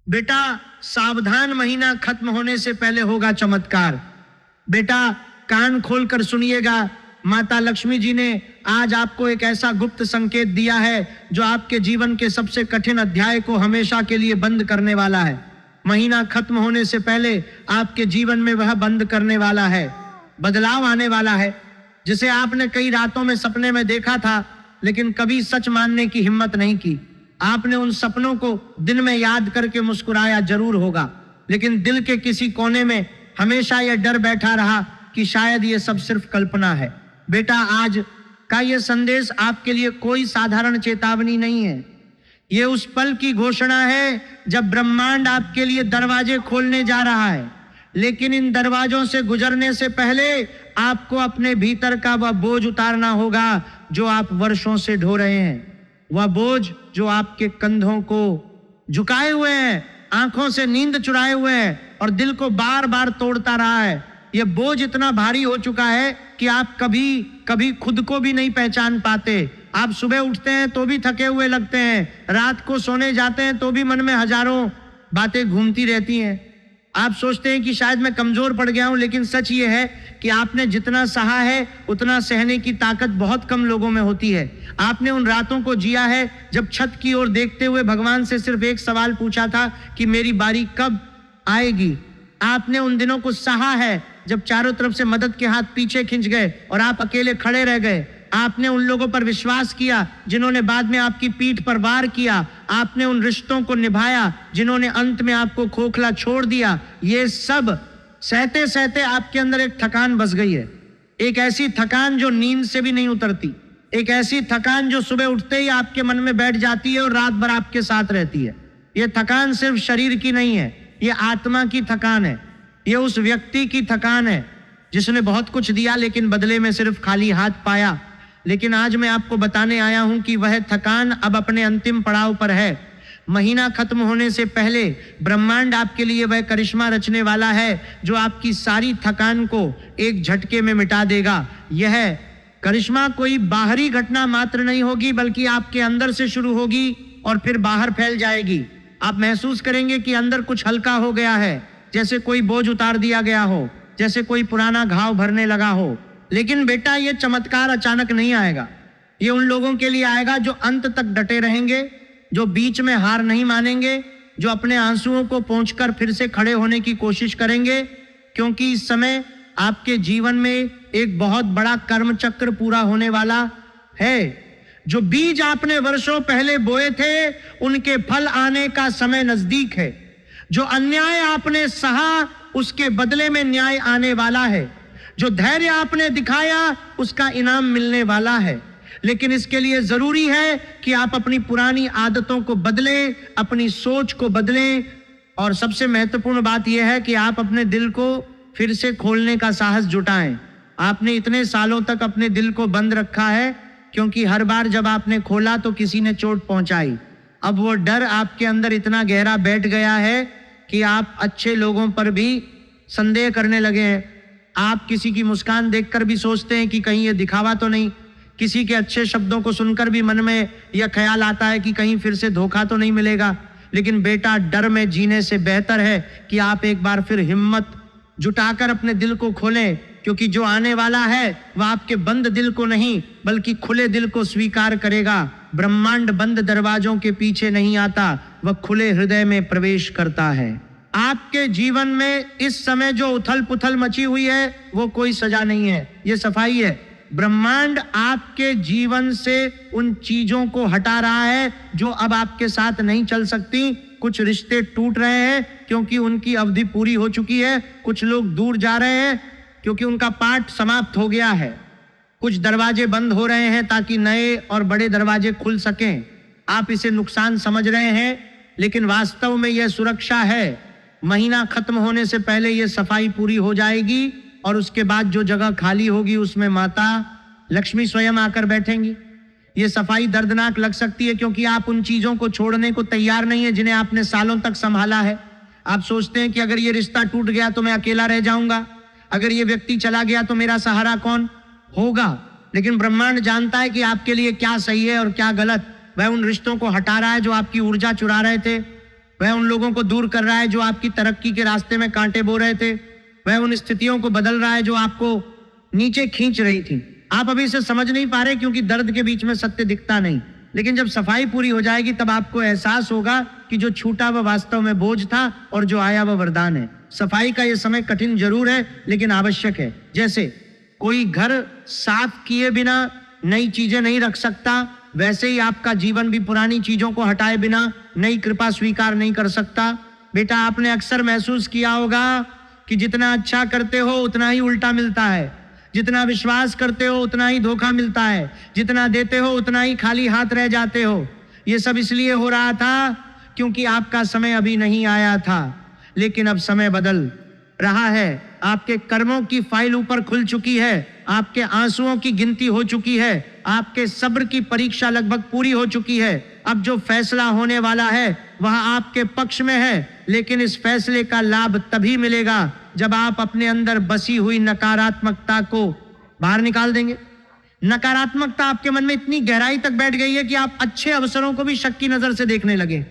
बेटा सावधान, महीना खत्म होने से पहले होगा चमत्कार। बेटा कान खोलकर सुनिएगा, माता लक्ष्मी जी ने आज आपको एक ऐसा गुप्त संकेत दिया है जो आपके जीवन के सबसे कठिन अध्याय को हमेशा के लिए बंद करने वाला है। महीना खत्म होने से पहले आपके जीवन में वह बंद करने वाला है। बदलाव आने वाला है, जिसे आपने कई रातों में सपने में देखा था लेकिन कभी सच मानने की हिम्मत नहीं की। आपने उन सपनों को दिन में याद करके मुस्कुराया जरूर होगा, लेकिन दिल के किसी कोने में हमेशा यह डर बैठा रहा कि शायद ये सब सिर्फ कल्पना है। बेटा आज का यह संदेश आपके लिए कोई साधारण चेतावनी नहीं है। ये उस पल की घोषणा है जब ब्रह्मांड आपके लिए दरवाजे खोलने जा रहा है। लेकिन इन दरवाजों से गुजरने से पहले आपको अपने भीतर का वह बोझ उतारना होगा जो आप वर्षों से ढो रहे हैं। वह बोझ जो आपके कंधों को झुकाए हुए है, आंखों से नींद चुराए हुए है और दिल को बार बार तोड़ता रहा है। यह बोझ इतना भारी हो चुका है कि आप कभी कभी खुद को भी नहीं पहचान पाते। आप सुबह उठते हैं तो भी थके हुए लगते हैं, रात को सोने जाते हैं तो भी मन में हजारों बातें घूमती रहती हैं। आप सोचते हैं कि शायद मैं कमजोर पड़ गया हूं, लेकिन सच ये है कि आपने जितना सहा है उतना सहने की ताकत बहुत कम लोगों में होती है। आपने उन रातों को जिया है जब छत की ओर देखते हुए भगवान से सिर्फ एक सवाल पूछा था कि मेरी बारी कब आएगी। आपने उन दिनों को सहा है जब चारों तरफ से मदद के हाथ पीछे खिंच गए और आप अकेले खड़े रह गए। आपने उन लोगों पर विश्वास किया जिन्होंने बाद में आपकी पीठ पर वार किया। आपने उन रिश्तों को निभाया जिन्होंने अंत में आपको खोखला छोड़ दिया। ये सब सहते सहते आपके अंदर एक थकान बस गई है, एक ऐसी थकान जो नींद से भी नहीं उतरती, एक ऐसी थकान जो सुबह उठते ही आपके मन में बैठ जाती है और रात भर आपके साथ रहती है। ये थकान सिर्फ शरीर की नहीं है, ये आत्मा की थकान है। ये उस व्यक्ति की थकान है जिसने बहुत कुछ दिया लेकिन बदले में सिर्फ खाली हाथ पाया। लेकिन आज मैं आपको बताने आया हूं कि वह थकान अब अपने अंतिम पड़ाव पर है। महीना खत्म होने से पहले ब्रह्मांड आपके लिए वह करिश्मा रचने वाला है जो आपकी सारी थकान को एक झटके में मिटा देगा। यह करिश्मा कोई बाहरी घटना मात्र नहीं होगी, बल्कि आपके अंदर से शुरू होगी और फिर बाहर फैल जाएगी। आप महसूस करेंगे कि अंदर कुछ हल्का हो गया है, जैसे कोई बोझ उतार दिया गया हो, जैसे कोई पुराना घाव भरने लगा हो। लेकिन बेटा ये चमत्कार अचानक नहीं आएगा। ये उन लोगों के लिए आएगा जो अंत तक डटे रहेंगे, जो बीच में हार नहीं मानेंगे, जो अपने आंसुओं को पोंछकर फिर से खड़े होने की कोशिश करेंगे। क्योंकि इस समय आपके जीवन में एक बहुत बड़ा कर्म चक्र पूरा होने वाला है। जो बीज आपने वर्षों पहले बोए थे उनके फल आने का समय नजदीक है। जो अन्याय आपने सहा उसके बदले में न्याय आने वाला है। जो धैर्य आपने दिखाया उसका इनाम मिलने वाला है। लेकिन इसके लिए जरूरी है कि आप अपनी पुरानी आदतों को बदलें, अपनी सोच को बदलें, और सबसे महत्वपूर्ण बात यह है कि आप अपने दिल को फिर से खोलने का साहस जुटाएं। आपने इतने सालों तक अपने दिल को बंद रखा है क्योंकि हर बार जब आपने खोला तो किसी ने चोट पहुंचाई। अब वो डर आपके अंदर इतना गहरा बैठ गया है कि आप अच्छे लोगों पर भी संदेह करने लगे हैं। आप किसी की मुस्कान देखकर भी सोचते हैं कि कहीं ये दिखावा तो नहीं। किसी के अच्छे शब्दों को सुनकर भी मन में यह ख्याल आता है कि कहीं फिर से धोखा तो नहीं मिलेगा। लेकिन बेटा डर में जीने से बेहतर है कि आप एक बार फिर हिम्मत जुटाकर अपने दिल को खोलें, क्योंकि जो आने वाला है वह आपके बंद दिल को नहीं बल्कि खुले दिल को स्वीकार करेगा। ब्रह्मांड बंद दरवाजों के पीछे नहीं आता, वह खुले हृदय में प्रवेश करता है। आपके जीवन में इस समय जो उथल पुथल मची हुई है वो कोई सजा नहीं है, ये सफाई है। ब्रह्मांड आपके जीवन से उन चीजों को हटा रहा है जो अब आपके साथ नहीं चल सकती। कुछ रिश्ते टूट रहे हैं क्योंकि उनकी अवधि पूरी हो चुकी है। कुछ लोग दूर जा रहे हैं क्योंकि उनका पाठ समाप्त हो गया है। कुछ दरवाजे बंद हो रहे हैं ताकि नए और बड़े दरवाजे खुल सकें। आप इसे नुकसान समझ रहे हैं, लेकिन वास्तव में यह सुरक्षा है। महीना खत्म होने से पहले यह सफाई पूरी हो जाएगी और उसके बाद जो जगह खाली होगी उसमें माता लक्ष्मी स्वयं आकर बैठेंगी। ये सफाई दर्दनाक लग सकती है क्योंकि आप उन चीजों को छोड़ने को तैयार नहीं है जिन्हें आपने सालों तक संभाला है। आप सोचते हैं कि अगर ये रिश्ता टूट गया तो मैं अकेला रह जाऊंगा, अगर ये व्यक्ति चला गया तो मेरा सहारा कौन होगा। लेकिन ब्रह्मांड जानता है कि आपके लिए क्या सही है और क्या गलत। वह उन रिश्तों को हटा रहा है जो आपकी ऊर्जा चुरा रहे थे। वह उन लोगों को दूर कर रहा है जो आपकी तरक्की के रास्ते में कांटे बो रहे थे। वह उन स्थितियों को बदल रहा है जो आपको नीचे खींच रही थी। आप अभी इसे समझ नहीं पा रहे क्योंकि दर्द के बीच में सत्य दिखता नहीं, लेकिन जब सफाई पूरी हो जाएगी तब आपको एहसास होगा कि जो छूटा वह वास्तव में बोझ था और जो आया वह वरदान है। सफाई का यह समय कठिन जरूर है लेकिन आवश्यक है। जैसे कोई घर साफ किए बिना नई चीजें नहीं रख सकता, वैसे ही आपका जीवन भी पुरानी चीजों को हटाए बिना नई कृपा स्वीकार नहीं कर सकता। बेटा, आपने अक्सर महसूस किया होगा कि जितना अच्छा करते हो उतना ही उल्टा मिलता है, जितना विश्वास करते हो उतना ही धोखा मिलता है, जितना देते हो उतना ही खाली हाथ रह जाते हो। ये सब इसलिए हो रहा था क्योंकि आपका समय अभी नहीं आया था, लेकिन अब समय बदल रहा है। आपके कर्मों की फाइल ऊपर खुल चुकी है, आपके आंसुओं की गिनती हो चुकी है, आपके सब्र की परीक्षा लगभग पूरी हो चुकी है। अब जो फैसला होने वाला है वह आपके पक्ष में है, लेकिन इस फैसले का लाभ तभी मिलेगा जब आप अपने अंदर बसी हुई नकारात्मकता को बाहर निकाल देंगे। नकारात्मकता आपके मन में इतनी गहराई तक बैठ गई है कि आप अच्छे अवसरों को भी शक की नजर से देखने लगे।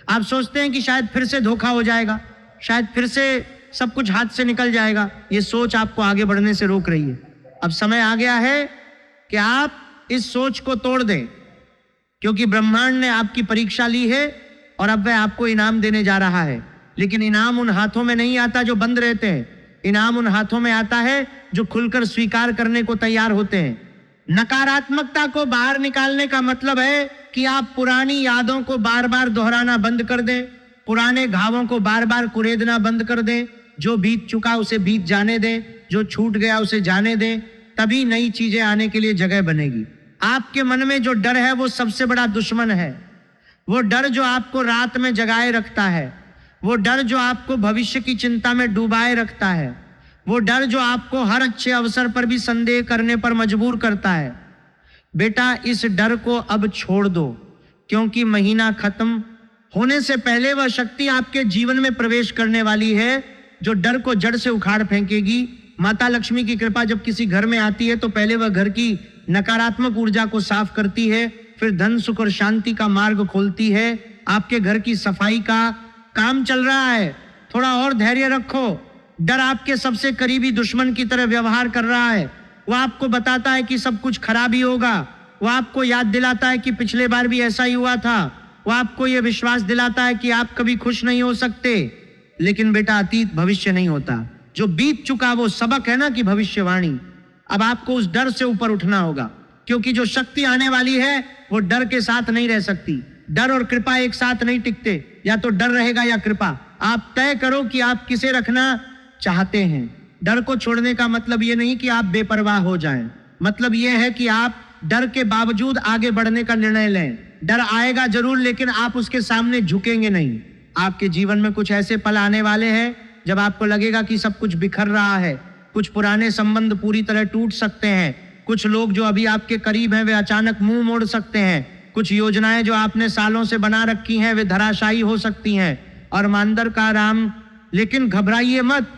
आप सोचते हैं कि शायद फिर से धोखा हो जाएगा, शायद फिर से सब कुछ हाथ से निकल जाएगा। ये सोच आपको आगे बढ़ने से रोक रही है। अब समय आ गया है कि आप इस सोच को तोड़ दें, क्योंकि ब्रह्मांड ने आपकी परीक्षा ली है और अब वह आपको इनाम देने जा रहा है। लेकिन इनाम उन हाथों में नहीं आता जो बंद रहते हैं, इनाम उन हाथों में आता है जो खुलकर स्वीकार करने को तैयार होते हैं। नकारात्मकता को बाहर निकालने का मतलब है कि आप पुरानी यादों को बार बार दोहराना बंद कर दें, पुराने घावों को बार बार कुरेदना बंद कर दें। जो बीत चुका उसे बीत जाने दें, जो छूट गया उसे जाने दें, तभी नई चीजें आने के लिए जगह बनेगी। आपके मन में जो डर है वो सबसे बड़ा दुश्मन है। वो डर जो आपको रात में जगाए रखता है, वो डर जो आपको भविष्य की चिंता में डुबाए रखता है, वो डर जो आपको हर अच्छे अवसर पर भी संदेह करने पर मजबूर करता है। बेटा, इस डर को अब छोड़ दो, क्योंकि महीना खत्म होने से पहले वह शक्ति आपके जीवन में प्रवेश करने वाली है जो डर को जड़ से उखाड़ फेंकेगी। माता लक्ष्मी की कृपा जब किसी घर में आती है तो पहले वह घर की नकारात्मक ऊर्जा को साफ करती है, फिर धन सुख और शांति का मार्ग खोलती है। आपके घर की सफाई का काम चल रहा है, थोड़ा और धैर्य रखो। डर आपके सबसे करीबी दुश्मन की तरह व्यवहार कर रहा है। वो आपको बताता है कि सब कुछ खराब ही होगा, वो आपको याद दिलाता है कि पिछले बार भी ऐसा ही हुआ था, वो आपको यह विश्वास दिलाता है कि आप कभी खुश नहीं हो सकते। लेकिन बेटा, अतीत भविष्य नहीं होता, जो बीत चुका वो सबक है ना कि भविष्यवाणी। अब आपको उस डर से ऊपर उठना होगा, क्योंकि जो शक्ति आने वाली है वो डर के साथ नहीं रह सकती। डर और कृपा एक साथ नहीं टिकते, या तो डर रहेगा या कृपा। आप तय करो कि आप किसे रखना चाहते हैं। डर को छोड़ने का मतलब ये नहीं कि आप बेपरवाह हो जाएं, मतलब ये है कि आप डर के बावजूद आगे बढ़ने का निर्णय लें। डर आएगा जरूर, लेकिन आप उसके सामने झुकेंगे नहीं। आपके जीवन में कुछ ऐसे पल आने वाले हैं जब आपको लगेगा कि सब कुछ बिखर रहा है, कुछ पुराने संबंध पूरी तरह टूट सकते हैं, कुछ लोग जो अभी आपके करीब हैं वे अचानक मुंह मोड़ सकते हैं, कुछ योजनाएं जो आपने सालों से बना रखी हैं वे धराशायी हो सकती हैं। और मांदर का राम, लेकिन घबराइए मत,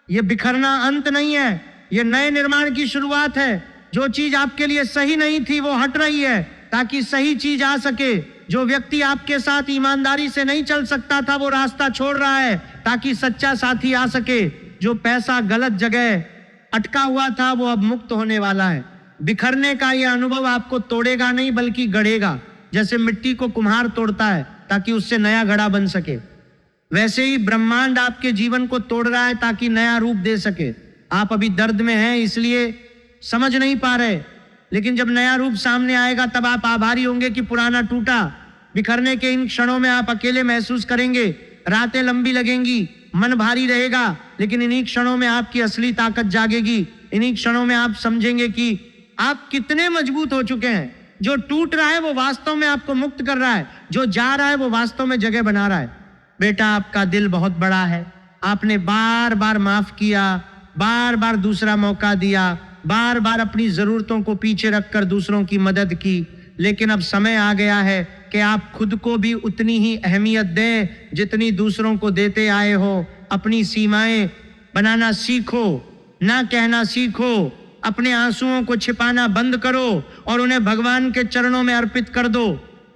ये बिखरना अंत नहीं है, ये नए निर्माण की शुरुआत है। जो चीज आपके लिए सही नहीं थी वो हट रही है ताकि सही चीज आ सके। जो व्यक्ति आपके साथ ईमानदारी से नहीं चल सकता था वो रास्ता छोड़ रहा है ताकि सच्चा साथी आ सके। जो पैसा गलत जगह अटका हुआ था वो अब मुक्त होने वाला है। बिखरने का यह अनुभव आपको तोड़ेगा नहीं बल्कि गढ़ेगा। जैसे मिट्टी को कुम्हार तोड़ता है ताकि उससे नया घड़ा बन सके, वैसे ही ब्रह्मांड आपके जीवन को तोड़ रहा है ताकि नया रूप दे सके। आप अभी दर्द में हैं इसलिए समझ नहीं पा रहे, लेकिन जब नया रूप सामने आएगा तब आप आभारी होंगे कि पुराना टूटा। बिखरने के इन क्षणों में आप अकेले महसूस करेंगे, रातें लंबी लगेंगी, मन भारी रहेगा, लेकिन इन्हीं क्षणों में आपकी असली ताकत जागेगी। इन्हीं क्षणों में आप समझेंगे कि आप कितने मजबूत हो चुके हैं। जो टूट रहा है वो वास्तव में आपको मुक्त कर रहा है, जो जा रहा है वो वास्तव में जगह बना रहा है। बेटा, आपका दिल बहुत बड़ा है। आपने बार बार माफ किया, बार बार दूसरा मौका दिया, बार बार अपनी जरूरतों को पीछे रखकर दूसरों की मदद की। लेकिन अब समय आ गया है कि आप खुद को भी उतनी ही अहमियत दें जितनी दूसरों को देते आए हो। अपनी सीमाएं बनाना सीखो, ना कहना सीखो, अपने आंसुओं को छिपाना बंद करो और उन्हें भगवान के चरणों में अर्पित कर दो।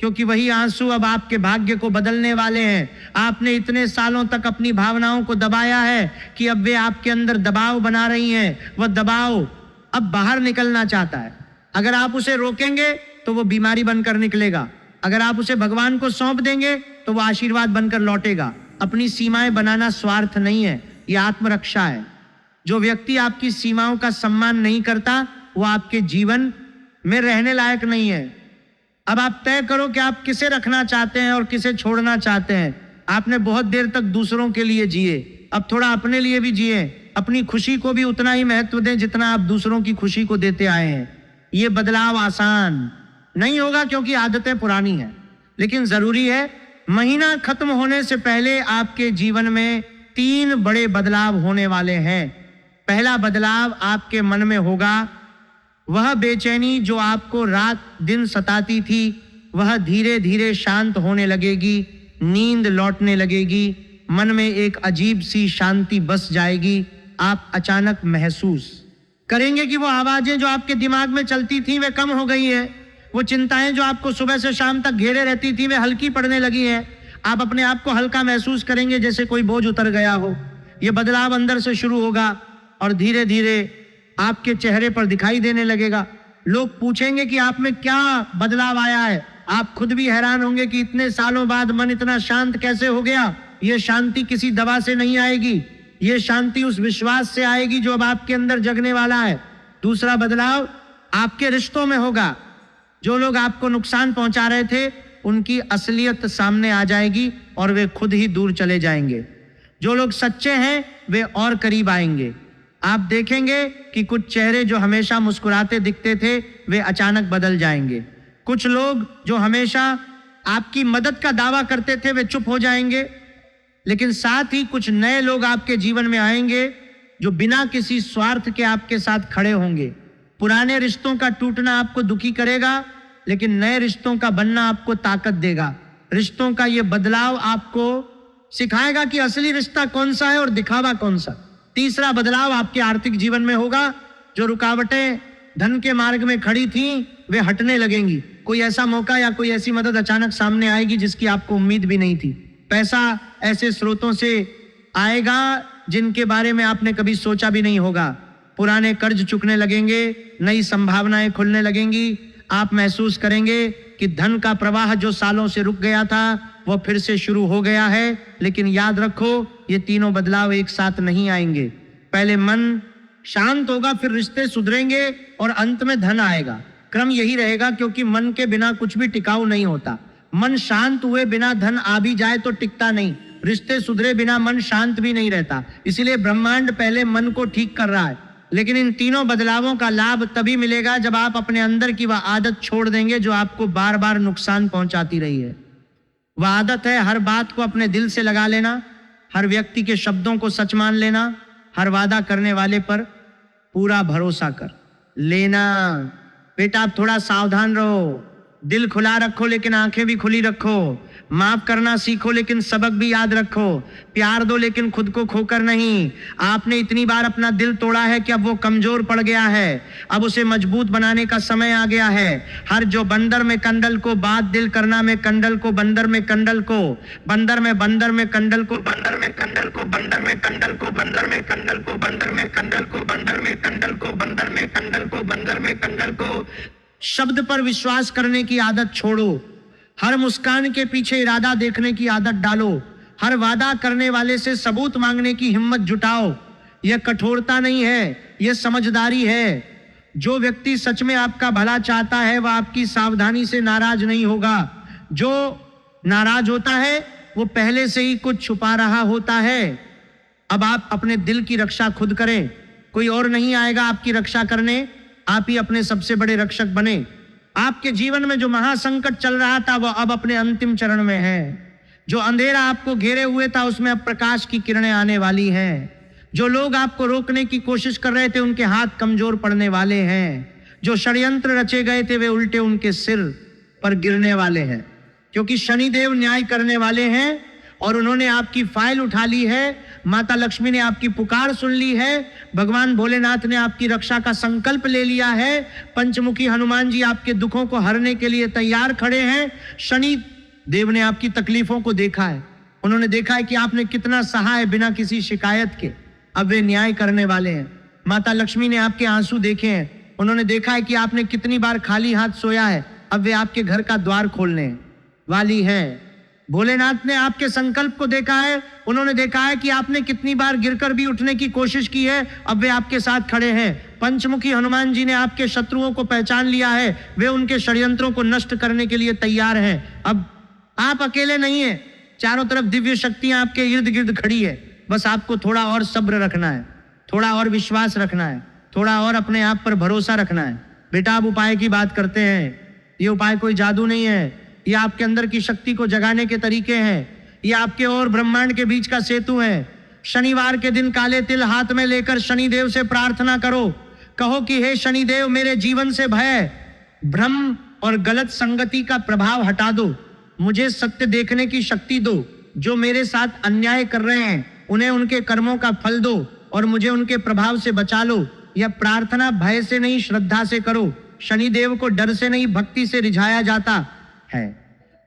क्योंकि वही आंसू अब आपके भाग्य को बदलने वाले हैं। आपने इतने सालों तक अपनी भावनाओं को दबाया है कि अब वे आपके अंदर दबाव बना रही हैं। वह दबाव अब बाहर निकलना चाहता है। अगर आप उसे रोकेंगे तो वो बीमारी बनकर निकलेगा। अगर आप उसे भगवान को सौंप देंगे तो वो आशीर्वाद बनकर लौटेगा। अपनी सीमाएं बनाना स्वार्थ नहीं है, यह आत्मरक्षा है। जो व्यक्ति आपकी सीमाओं का सम्मान नहीं करता वो आपके जीवन में रहने लायक नहीं है। अब आप तय करो कि आप किसे रखना चाहते हैं और किसे छोड़ना चाहते हैं। आपने बहुत देर तक दूसरों के लिए जिए, अब थोड़ा अपने लिए भी जिए। अपनी खुशी को भी उतना ही महत्व दें जितना आप दूसरों की खुशी को देते आए हैं। ये बदलाव आसान नहीं होगा क्योंकि आदतें पुरानी हैं, लेकिन जरूरी है। महीना खत्म होने से पहले आपके जीवन में 3 बड़े बदलाव होने वाले हैं। पहला बदलाव आपके मन में होगा। वह बेचैनी जो आपको रात दिन सताती थी वह धीरे धीरे शांत होने लगेगी। नींद लौटने लगेगी। मन में एक अजीब सी शांति बस जाएगी। आप अचानक महसूस करेंगे कि वो आवाजें जो आपके दिमाग में चलती थी वे कम हो गई है। वो चिंताएं जो आपको सुबह से शाम तक घेरे रहती थी वे हल्की पड़ने लगी हैं। आप अपने आप को हल्का महसूस करेंगे, जैसे कोई बोझ उतर गया हो। ये बदलाव अंदर से शुरू होगा और धीरे धीरे आपके चेहरे पर दिखाई देने लगेगा। लोग पूछेंगे कि आप में क्या बदलाव आया है। आप खुद भी हैरान होंगे कि इतने सालों बाद मन इतना शांत कैसे हो गया। ये शांति किसी दवा से नहीं आएगी, ये शांति उस विश्वास से आएगी जो अब आपके अंदर जगने वाला है। दूसरा बदलाव आपके रिश्तों में होगा। जो लोग आपको नुकसान पहुंचा रहे थे उनकी असलियत सामने आ जाएगी और वे खुद ही दूर चले जाएंगे। जो लोग सच्चे हैं वे और करीब आएंगे। आप देखेंगे कि कुछ चेहरे जो हमेशा मुस्कुराते दिखते थे वे अचानक बदल जाएंगे। कुछ लोग जो हमेशा आपकी मदद का दावा करते थे वे चुप हो जाएंगे। लेकिन साथ ही कुछ नए लोग आपके जीवन में आएंगे जो बिना किसी स्वार्थ के आपके साथ खड़े होंगे। पुराने रिश्तों का टूटना आपको दुखी करेगा, लेकिन नए रिश्तों का बनना आपको ताकत देगा। रिश्तों का यह बदलाव आपको सिखाएगा कि असली रिश्ता कौन सा है और दिखावा कौन सा। तीसरा बदलाव आपके आर्थिक जीवन में होगा। जो रुकावटें धन के मार्ग में खड़ी थीं वे हटने लगेंगी। कोई ऐसा मौका या कोई ऐसी मदद अचानक सामने आएगी जिसकी आपको उम्मीद भी नहीं थी। पैसा ऐसे स्रोतों से आएगा जिनके बारे में आपने कभी सोचा भी नहीं होगा। पुराने कर्ज चुकने लगेंगे, नई संभावनाएं खुलने लगेंगी। आप महसूस करेंगे कि धन का प्रवाह जो सालों से रुक गया था वह फिर से शुरू हो गया है। लेकिन याद रखो, ये तीनों बदलाव एक साथ नहीं आएंगे। पहले मन शांत होगा, फिर रिश्ते सुधरेंगे और अंत में धन आएगा। क्रम यही रहेगा, क्योंकि मन के बिना कुछ भी टिकाऊ नहीं होता। मन शांत हुए बिना धन आ भी जाए तो टिकता नहीं। रिश्ते सुधरे बिना मन शांत भी नहीं रहता। इसीलिए ब्रह्मांड पहले मन को ठीक कर रहा है। लेकिन इन तीनों बदलावों का लाभ तभी मिलेगा जब आप अपने अंदर की वह आदत छोड़ देंगे जो आपको बार बार नुकसान पहुंचाती रही है। वह आदत है हर बात को अपने दिल से लगा लेना, हर व्यक्ति के शब्दों को सच मान लेना, हर वादा करने वाले पर पूरा भरोसा कर लेना। बेटा आप थोड़ा सावधान रहो, दिल खुला रखो लेकिन आंखें भी खुली रखो। माफ करना सीखो लेकिन सबक भी याद रखो। प्यार दो लेकिन खुद को खोकर नहीं। आपने इतनी बार अपना दिल तोड़ा है कि अब वो कमजोर पड़ गया है। अब उसे मजबूत बनाने का समय आ गया है। हर जो बंदर में कंडल को, बात दिल करना में कंडल को, बंदर में कंडल को, बंदर में कंडल को, बंदर में कंडल को, बंदर में कंडल को, बंदर में कंडल को, बंदर में कंडल को, बंदर में कंडल को, बंदर में कंडल को, बंदर में कंडल को। शब्द पर विश्वास करने की आदत छोड़ो। हर मुस्कान के पीछे इरादा देखने की आदत डालो। हर वादा करने वाले से सबूत मांगने की हिम्मत जुटाओ। यह कठोरता नहीं है, यह समझदारी है। जो व्यक्ति सच में आपका भला चाहता है वह आपकी सावधानी से नाराज नहीं होगा। जो नाराज होता है वो पहले से ही कुछ छुपा रहा होता है। अब आप अपने दिल की रक्षा खुद करें, कोई और नहीं आएगा आपकी रक्षा करने। आप ही अपने सबसे बड़े रक्षक बने। आपके जीवन में जो महासंकट चल रहा था वह अब अपने अंतिम चरण में है। जो अंधेरा आपको घेरे हुए था उसमें अब प्रकाश की किरणें आने वाली हैं। जो लोग आपको रोकने की कोशिश कर रहे थे उनके हाथ कमजोर पड़ने वाले हैं। जो षड्यंत्र रचे गए थे वे उल्टे उनके सिर पर गिरने वाले हैं, क्योंकि शनिदेव न्याय करने वाले हैं और उन्होंने आपकी फाइल उठा ली है। माता लक्ष्मी ने आपकी पुकार सुन ली है, भगवान भोलेनाथ ने आपकी रक्षा का संकल्प ले लिया है, पंचमुखी हनुमान जी आपके दुखों को हरने के लिए तैयार खड़े हैं। शनि देव ने आपकी तकलीफों को देखा है, उन्होंने देखा है कि आपने कितना सहा है बिना किसी शिकायत के, अब वे न्याय करने वाले हैं। माता लक्ष्मी ने आपके आंसू देखे हैं, उन्होंने देखा है कि आपने कितनी बार खाली हाथ सोया है, अब वे आपके घर का द्वार खोलने वाली है। भोलेनाथ ने आपके संकल्प को देखा है, उन्होंने देखा है कि आपने कितनी बार गिरकर भी उठने की कोशिश की है, अब वे आपके साथ खड़े हैं। पंचमुखी हनुमान जी ने आपके शत्रुओं को पहचान लिया है, वे उनके षड्यंत्रों को नष्ट करने के लिए तैयार हैं। अब आप अकेले नहीं हैं, चारों तरफ दिव्य शक्तियां आपके इर्द गिर्द खड़ी है, बस आपको थोड़ा और सब्र रखना है, थोड़ा और विश्वास रखना है, थोड़ा और अपने आप पर भरोसा रखना है। बेटा, आप उपाय की बात करते हैं, ये उपाय कोई जादू नहीं है, ये आपके अंदर की शक्ति को जगाने के तरीके हैं, ये आपके और ब्रह्मांड के बीच का सेतु है। शनिवार के दिन काले तिल हाथ में लेकर शनिदेव से प्रार्थना करो, कहो कि हे शनिदेव, मेरे जीवन से भय, भ्रम और गलत संगति का प्रभाव हटा दो, मुझे सत्य देखने की शक्ति दो, जो मेरे साथ अन्याय कर रहे हैं उन्हें उनके कर्मों का फल दो और मुझे उनके प्रभाव से बचा लो। यह प्रार्थना भय से नहीं, श्रद्धा से करो। शनिदेव को डर से नहीं, भक्ति से रिझाया जाता है।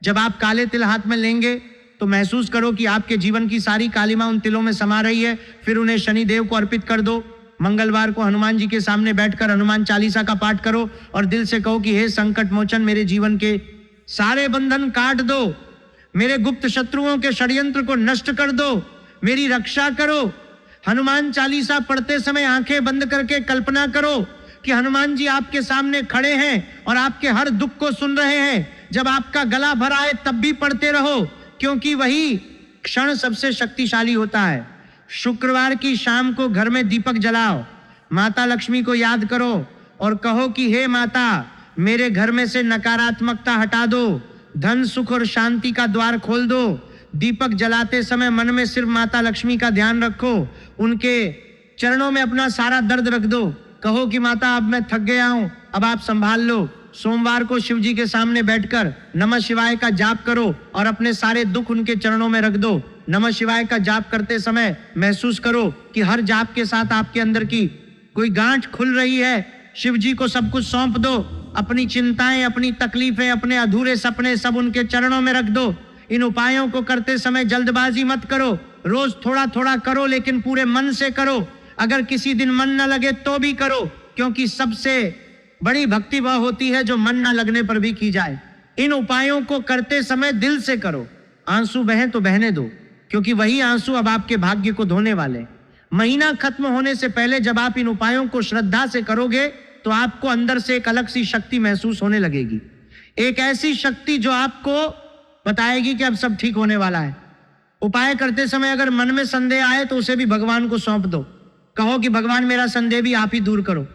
जब आप काले तिल हाथ में लेंगे तो महसूस करो कि आपके जीवन की सारी कालिमा उन तिलों में समा रही है, फिर उन्हें शनिदेव को अर्पित कर दो। मंगलवार को हनुमान जी के सामने बैठकर हनुमान चालीसा का पाठ करो और दिल से कहो कि हे संकट मोचन, मेरे जीवन के सारे बंधन काट दो, मेरे गुप्त शत्रुओं के षड्यंत्र को नष्ट कर दो, मेरी रक्षा करो। हनुमान चालीसा पढ़ते समय आंखें बंद करके कल्पना करो कि हनुमान जी आपके सामने खड़े हैं और आपके हर दुख को सुन रहे हैं। जब आपका गला भर आए तब भी पढ़ते रहो, क्योंकि वही क्षण सबसे शक्तिशाली होता है। शुक्रवार की शाम को घर में दीपक जलाओ, माता लक्ष्मी को याद करो और कहो कि हे माता, मेरे घर में से नकारात्मकता हटा दो, धन सुख और शांति का द्वार खोल दो। दीपक जलाते समय मन में सिर्फ माता लक्ष्मी का ध्यान रखो, उनके चरणों में अपना सारा दर्द रख दो, कहो कि माता, अब मैं थक गया हूं, अब आप संभाल लो। सोमवार को शिव जी के सामने बैठकर नमः शिवाय का जाप करो और अपने सारे दुख उनके चरणों में रख दो। नमः शिवाय का जाप करते समय महसूस करो कि हर जाप के साथ आपके अंदर की कोई गांठ खुल रही है। शिव जी को सब कुछ सौंप दो, अपनी चिंताएं, अपनी तकलीफें, अपने अधूरे सपने सब उनके चरणों में रख दो। इन उपायों को करते समय जल्दबाजी मत करो, रोज थोड़ा थोड़ा करो, लेकिन पूरे मन से करो। अगर किसी दिन मन न लगे तो भी करो, क्योंकि सबसे बड़ी भक्ति वह होती है जो मन न लगने पर भी की जाए। इन उपायों को करते समय दिल से करो, आंसू बहे तो बहने दो, क्योंकि वही आंसू अब आपके भाग्य को धोने वाले। महीना खत्म होने से पहले जब आप इन उपायों को श्रद्धा से करोगे तो आपको अंदर से एक अलग सी शक्ति महसूस होने लगेगी, एक ऐसी शक्ति जो आपको बताएगी कि अब सब ठीक होने वाला है। उपाय करते समय अगर मन में संदेह आए तो उसे भी भगवान को सौंप दो, कहो कि भगवान, मेरा संदेह भी आप ही दूर करो।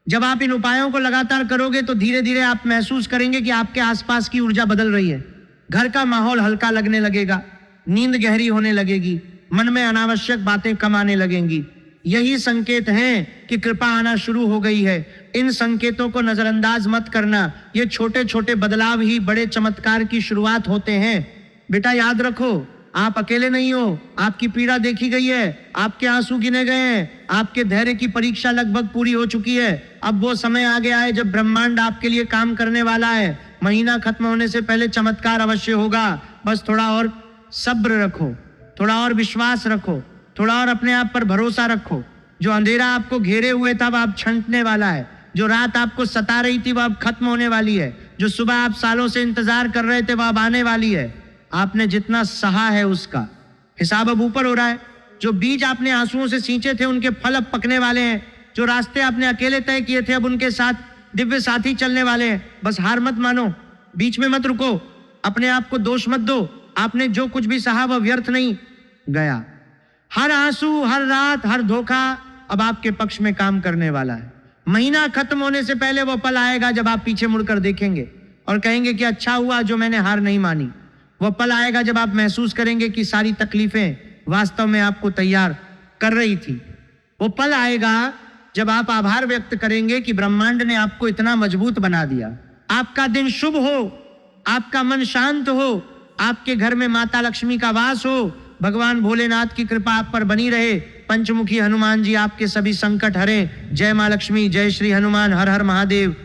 जब आप इन उपायों को लगातार करोगे तो धीरे धीरे आप महसूस करेंगे कि आपके आसपास की ऊर्जा बदल रही है, घर का माहौल हल्का लगने लगेगा, नींद गहरी होने लगेगी, मन में अनावश्यक बातें कम आने लगेंगी। यही संकेत हैं कि कृपा आना शुरू हो गई है। इन संकेतों को नजरअंदाज मत करना, ये छोटे छोटे बदलाव ही बड़े चमत्कार की शुरुआत होते हैं। बेटा, याद रखो, आप अकेले नहीं हो, आपकी पीड़ा देखी गई है, आपके आंसू गिने गए हैं, आपके धैर्य की परीक्षा लगभग पूरी हो चुकी है। अब वो समय आ गया है जब ब्रह्मांड आपके लिए काम करने वाला है। महीना खत्म होने से पहले चमत्कार अवश्य होगा, बस थोड़ा और सब्र रखो, थोड़ा और विश्वास रखो, थोड़ा और अपने आप पर भरोसा रखो। जो अंधेरा आपको घेरे हुए था वो अब छंटने वाला है, जो रात आपको सता रही थी वो अब खत्म होने वाली है, जो सुबह आप सालों से इंतजार कर रहे थे वो अब आने वाली है। आपने जितना सहा है उसका हिसाब अब ऊपर हो रहा है। जो बीज आपने आंसुओं से सींचे थे उनके फल अब पकने वाले हैं। जो रास्ते आपने अकेले तय किए थे अब उनके साथ दिव्य साथी चलने वाले हैं। बस हार मत मानो, बीच में मत रुको, अपने आप को दोष मत दो। आपने जो कुछ भी सहा वह व्यर्थ नहीं गया। हर आंसू, हर रात, हर धोखा अब आपके पक्ष में काम करने वाला है। महीना खत्म होने से पहले वो पल आएगा जब आप पीछे मुड़कर देखेंगे और कहेंगे कि अच्छा हुआ जो मैंने हार नहीं मानी। वो पल आएगा जब आप महसूस करेंगे कि सारी तकलीफें वास्तव में आपको तैयार कर रही थी। वो पल आएगा जब आप आभार व्यक्त करेंगे कि ब्रह्मांड ने आपको इतना मजबूत बना दिया। आपका दिन शुभ हो, आपका मन शांत हो, आपके घर में माता लक्ष्मी का वास हो, भगवान भोलेनाथ की कृपा आप पर बनी रहे। पंचमुखी हनुमान जी आपके सभी संकट हरें। जय मां लक्ष्मी, जय श्री हनुमान, हर हर महादेव।